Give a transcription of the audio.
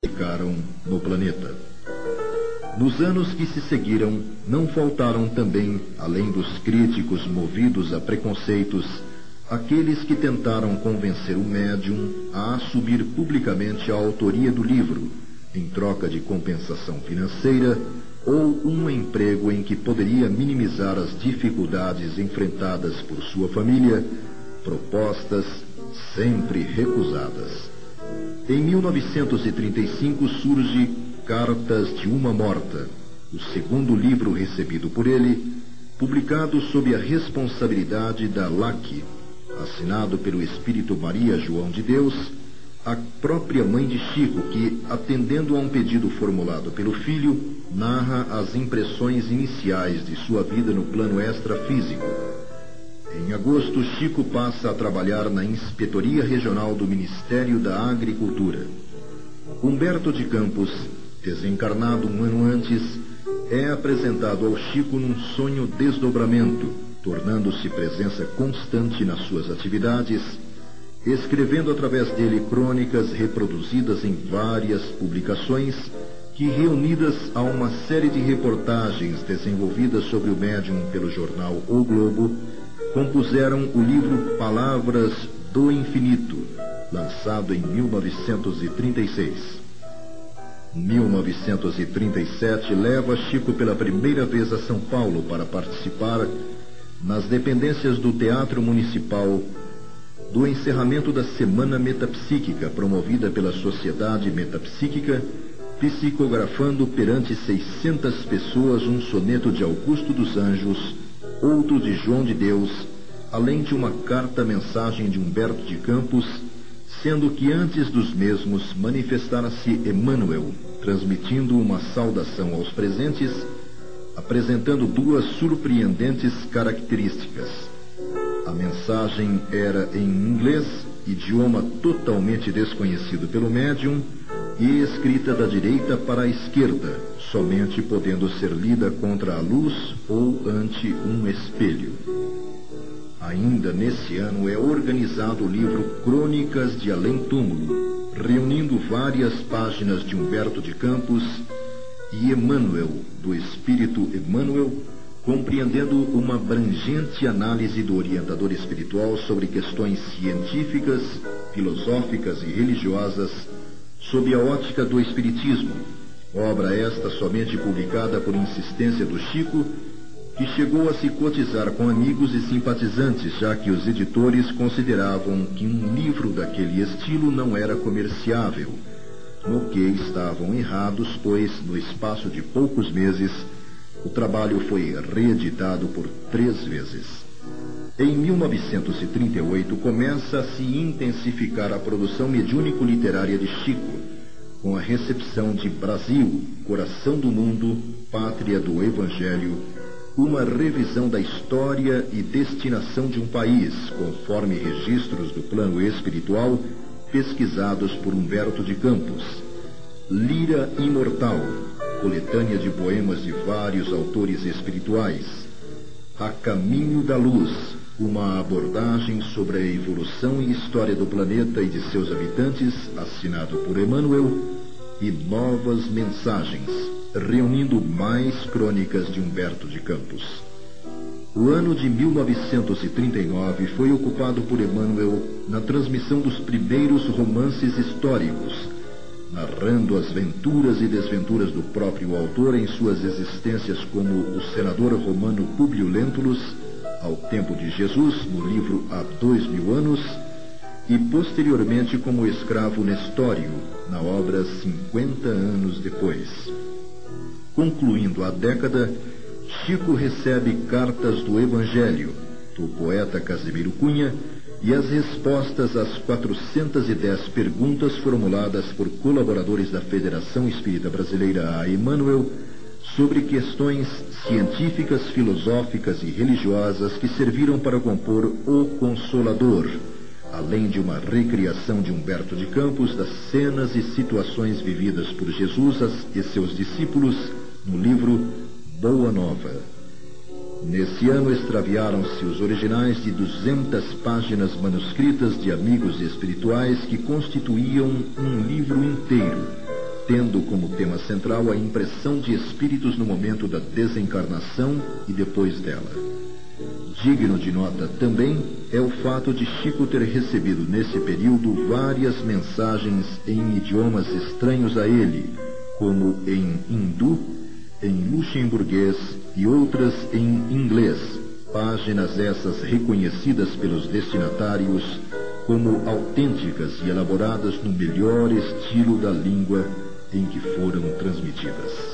ficaram no planeta. Nos anos que se seguiram, não faltaram também, além dos críticos movidos a preconceitos, aqueles que tentaram convencer o médium a assumir publicamente a autoria do livro, em troca de compensação financeira ou um emprego em que poderia minimizar as dificuldades enfrentadas por sua família, propostas sempre recusadas. Em 1935 surge Cartas de uma Morta, o segundo livro recebido por ele, publicado sob a responsabilidade da LAC, assinado pelo Espírito Maria João de Deus, a própria mãe de Chico, que, atendendo a um pedido formulado pelo filho, narra as impressões iniciais de sua vida no plano extrafísico. Em agosto, Chico passa a trabalhar na Inspetoria Regional do Ministério da Agricultura. Humberto de Campos, desencarnado um ano antes, é apresentado ao Chico num sonho desdobramento, tornando-se presença constante nas suas atividades, escrevendo através dele crônicas reproduzidas em várias publicações que, reunidas a uma série de reportagens desenvolvidas sobre o médium pelo jornal O Globo, compuseram o livro Palavras do Infinito, lançado em 1936. Em 1937, leva Chico pela primeira vez a São Paulo para participar, nas dependências do Teatro Municipal, do encerramento da Semana Metapsíquica, promovida pela Sociedade Metapsíquica, psicografando perante 600 pessoas um soneto de Augusto dos Anjos, outro de João de Deus, além de uma carta-mensagem de Humberto de Campos, sendo que antes dos mesmos manifestara-se Emmanuel, transmitindo uma saudação aos presentes, apresentando duas surpreendentes características. A mensagem era em inglês, idioma totalmente desconhecido pelo médium, e escrita da direita para a esquerda, somente podendo ser lida contra a luz ou ante um espelho. Ainda nesse ano é organizado o livro Crônicas de Além Túmulo, reunindo várias páginas de Humberto de Campos e Emmanuel, do Espírito Emmanuel, compreendendo uma abrangente análise do orientador espiritual sobre questões científicas, filosóficas e religiosas, sob a ótica do Espiritismo, obra esta somente publicada por insistência do Chico, que chegou a se cotizar com amigos e simpatizantes, já que os editores consideravam que um livro daquele estilo não era comerciável, no que estavam errados, pois, no espaço de poucos meses, o trabalho foi reeditado por 3 vezes. Em 1938, começa a se intensificar a produção mediúnico-literária de Chico, com a recepção de Brasil, Coração do Mundo, Pátria do Evangelho, uma revisão da história e destinação de um país, conforme registros do plano espiritual, pesquisados por Humberto de Campos, Lira Imortal, coletânea de poemas de vários autores espirituais, A Caminho da Luz, uma abordagem sobre a evolução e história do planeta e de seus habitantes, assinado por Emmanuel, e Novas Mensagens, reunindo mais crônicas de Humberto de Campos. O ano de 1939 foi ocupado por Emmanuel na transmissão dos primeiros romances históricos, narrando as venturas e desventuras do próprio autor em suas existências como o senador romano Públio Lentulus, ao tempo de Jesus, no livro Há 2000 anos, e posteriormente como escravo Nestório, na obra 50 anos depois. Concluindo a década, Chico recebe Cartas do Evangelho, do poeta Casimiro Cunha, e as respostas às 410 perguntas formuladas por colaboradores da Federação Espírita Brasileira a Emmanuel sobre questões científicas, filosóficas e religiosas que serviram para compor O Consolador, além de uma recriação de Humberto de Campos das cenas e situações vividas por Jesus e seus discípulos no livro Boa Nova. Nesse ano extraviaram-se os originais de 200 páginas manuscritas de amigos espirituais que constituíam um livro inteiro, tendo como tema central a impressão de espíritos no momento da desencarnação e depois dela. Digno de nota também é o fato de Chico ter recebido nesse período várias mensagens em idiomas estranhos a ele, como em hindu, em luxemburguês e outras em inglês, páginas essas reconhecidas pelos destinatários como autênticas e elaboradas no melhor estilo da língua em que foram transmitidas.